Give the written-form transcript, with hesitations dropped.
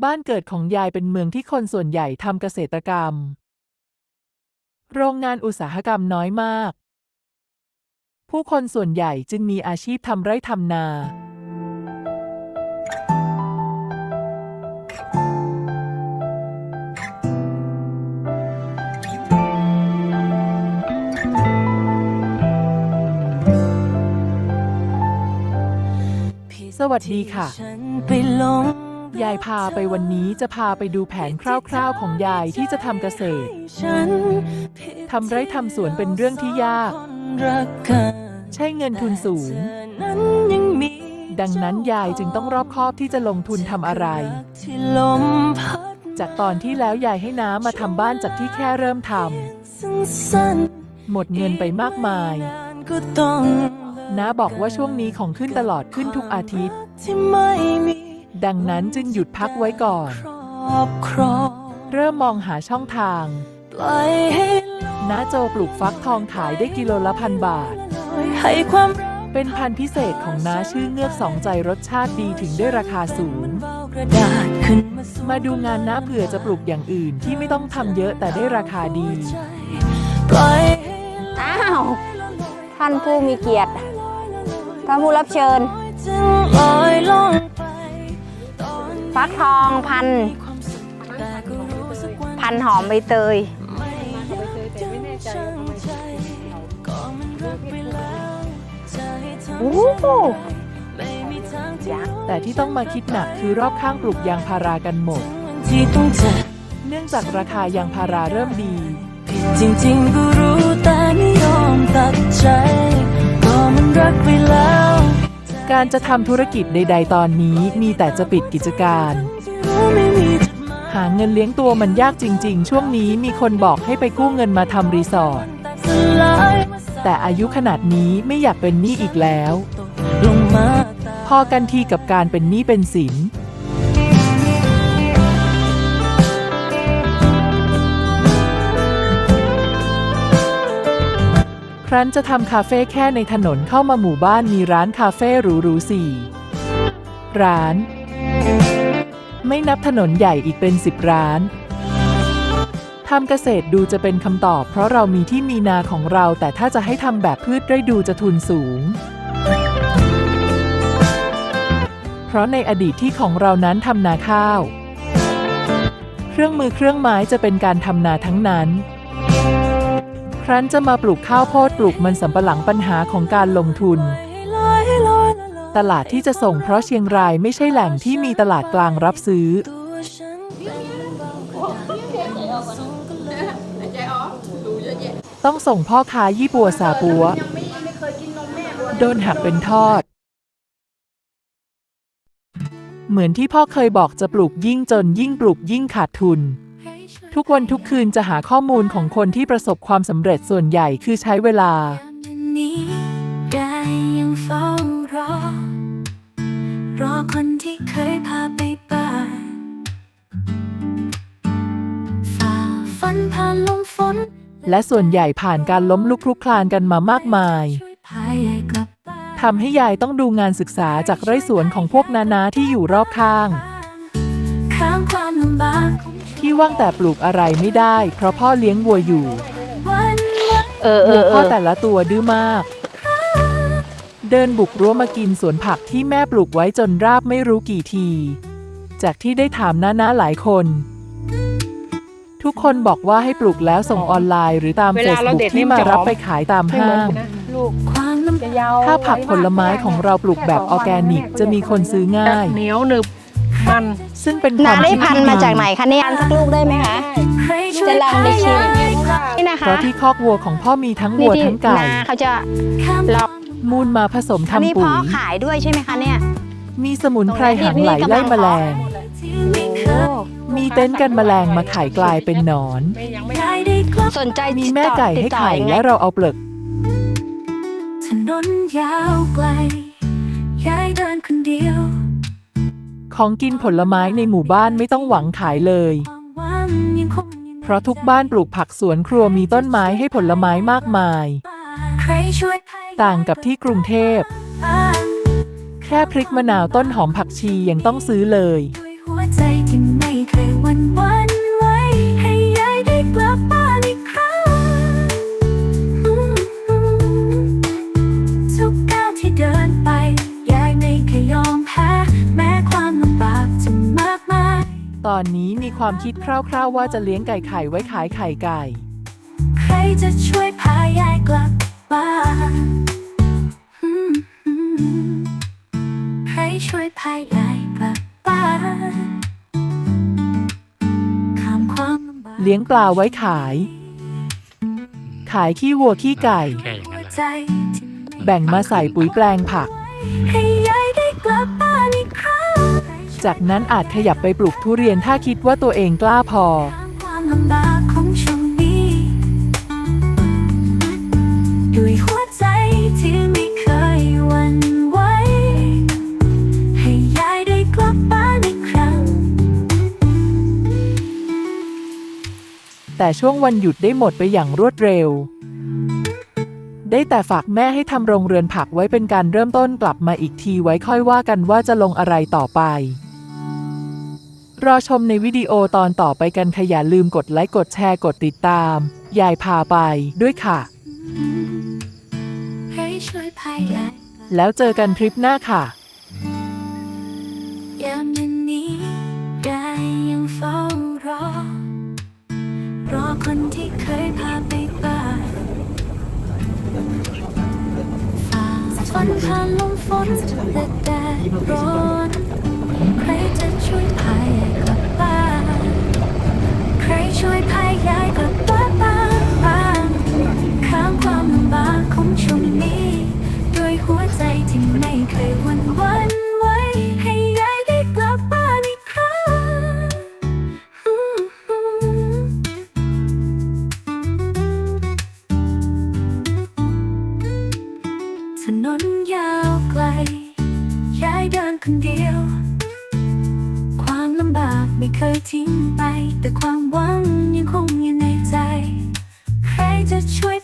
บ้านเกิดของยายเป็นเมืองที่คนส่วนใหญ่ทำเกษตรกรรม โรงงานอุตสาหกรรมน้อยมาก ผู้คนส่วนใหญ่จึงมีอาชีพทำไร่ทำนา สวัสดีค่ะ ยายพาไปวันนี้จะพาไปดูแผนคร่าวๆของยายที่จะทำเกษตร ทำไร่ทำสวนเป็นเรื่องที่ยาก ใช้เงินทุนสูง ดังนั้นยายจึงต้องรอบคอบที่จะลงทุนทำอะไร จากตอนที่แล้วยายให้น้ามาทำบ้านจากที่แค่เริ่มทำ หมดเงินไปมากมาย น้าบอกว่าช่วงนี้ของขึ้นตลอดขึ้นทุกอาทิตย์ ดังนั้นจึงหยุดพักไว้ก่อน เริ่มมองหาช่องทางน้าโจปลูกฟักทองขายได้กิโลละ1,000 บาท เป็นพันธุ์พิเศษของน้าชื่อเงือกสองใจรสชาติดีถึงได้ราคาสูง มาดูงานน้าเผื่อจะปลูกอย่างอื่นที่ไม่ต้องทำเยอะแต่ได้ราคาดี อ้าวท่านผู้มีเกียรติท่านผู้รับเชิญฟักทองพันหอมใบเตยโอ้โห แต่ที่ต้องมาคิดหนักคือรอบข้างปลูกยางพารากันหมด เนื่องจากราคายางพาราเริ่มดี จริงๆก็รู้แต่ไม่ยอมตัดใจก็มันรักไปแล้ว การจะทำธุรกิจใดๆตอนนี้มีแต่จะปิดกิจการ หาเงินเลี้ยงตัวมันยากจริงๆช่วงนี้มีคนบอกให้ไปกู้เงินมาทำรีสอร์ท แต่อายุขนาดนี้ไม่อยากเป็นหนี้อีกแล้ว พอกันทีกับการเป็นหนี้เป็นสิน ครั้นจะทำคาเฟ่แค่ในถนนเข้ามาหมู่บ้านมีร้านคาเฟ่หรูๆ4 ร้าน ไม่นับถนนใหญ่อีกเป็น10 ร้านทำเกษตรดูจะเป็นคำตอบเพราะเรามีที่มีนาของเราแต่ถ้าจะให้ทำแบบพืชไร่ดูจะทุนสูง เพราะในอดีตที่ของเรานั้นทำนาข้าว เครื่องมือเครื่องไม้จะเป็นการทำนาทั้งนั้น ครั้นจะมาปลูกข้าวโพดปลูกมันสำปะหลังปัญหาของการลงทุน ตลาดที่จะส่งเพราะเชียงรายไม่ใช่แหล่งที่มีตลาดกลางรับซื้อ ต้องส่งพ่อค้ายี่ปัวซาปัว โดนหักเป็นทอด เหมือนที่พ่อเคยบอกจะปลูกยิ่งจนยิ่งปลูกยิ่งขาดทุน ทุกวันทุกคืนจะหาข้อมูลของคนที่ประสบความสำเร็จส่วนใหญ่คือใช้เวลา รอคนที่เคยพาไปป่าฝ่าฟันผ่านลมฝน และส่วนใหญ่ผ่านการล้มลุกคลุกคลานกันมามากมายทำให้ยายต้องดูงานศึกษาจากไร่สวนของพวกนาๆที่อยู่รอบข้าง ความลำบาก ที่ว่างแต่ปลูกอะไรไม่ได้เพราะพ่อเลี้ยงวัวอยู่วัวพ่อแต่ละตัวดื้อมาก เดินบุกรั้วมากินสวนผักที่แม่ปลูกไว้จนราบไม่รู้กี่ที จากที่ได้ถามน้าๆหลายคน ทุกคนบอกว่าให้ปลูกแล้วส่งออนไลน์หรือตามเฟซบุ๊กที่มารับไปขายตามห้างถ้าผักผลไม้ของเราปลูกแบบออร์แกนิกจะมีคนซื้อง่าย เหนียวหนึบมัน ซึ่งเป็นควา น้ามได้ คิด พัน ที่ ธุ์มา ดี จากไหนคะเนี่ยสักลูกได้ไหมคะจะลองไปชิมนี่นะ เพ คะ ราะที่คอกวัวของพ่อมีทั้ง นี่ วัว ที่ ทั้งไก่ นาเขาจะลอง มูลมาผสม อันนี้ ทำปุ๋ เพาะ ย ขายด้วยใช่ไหมคะเนี่ย มีสมุนไพรหางไหลไล่แมลง มีเต็นท์กันแมลงมาไข่กลายเป็นหนอน สนใจ มีแม่ไก่ให้ไข่และเราเอาเปลือก ถนนยาวไกลยายเดินคนเดียว ของกินผลไม้ในหมู่บ้านไม่ต้องหวังขายเลย วันยังคง เพราะทุกบ้านปลูกผักสวนครัวมีต้นไม้ให้ผลไม้มากมาย ใครช่วย ต่างกับที่กรุงเทพ แค่พริกมะนาวต้นหอมผักชียังต้องซื้อเลย ด้วยหัวใจที่ ที่ไม่เคยหวันไหวให้ยายได้กลับบ้านอีกครั้งทุกก้าวที่เดินไปยายไม่เคยยอมแพ้แม้ความลำบากจะมากมาย ตอนนี้มีความคิดคร่าวๆว่าจะเลี้ยงไก่ไข่ไว้ขายไข่ไก่ ใครจะช่วยพายายกลับบ้านใครช่วยพายายกลับบ้านข้ามความลำบาก เลี้ยงปลาไว้ขาย ขายขี้วัวขี้ไก่ แค่อย่างนั้นแหละ ใจที่ไม่ แบ่งมาใส่ปุ๋ยแปลงผัก ให้ยายได้กลับบ้านอีกครั้ง จากนั้นอาจขยับไปปลูกทุเรียนถ้าคิดว่าตัวเองกล้าพอ ข้ามความลำบากของช่วงนี้ด้วยหัวใจที่ไม่เคยหวั่นไหวให้ยายได้กลับบ้านอีกครั้ง แต่ช่วงวันหยุดได้หมดไปอย่างรวดเร็ว ได้แต่ฝากแม่ให้ทำโรงเรือนผักไว้เป็นการเริ่มต้นกลับมาอีกทีไว้ค่อยว่ากันว่าจะลงอะไรต่อไป รอชมในวิดีโอตอนต่อไปกันค่ะอย่าลืมกดไลค์กดแชร์กดติดตาม ยายพาไปด้วยค่ะ ให้ช่วยพายาย แล้วเจอกันทริปหน้าค่ะ ยามนี้ยายยังเฝ้ารอ รอคนที่เคยพาไปบ้านฝ่าฟันผ่านลมฝนและแดดร้อน ใครจะช่วยพายายกลับบ้าน ใครช่วยพายายกลับบ้านข้ามความลำบากของช่วงนี้ด้วยหัวใจที่ไม่เคยหวั่นไหวให้ยายได้กลับบ้านอีกครั้งถนนยาวไกลยายเดินคนเดียว ความลำบากไม่เคยทิ้งไป แต่ความหวังยังคงอยู่ในใจ ใครจะช่วย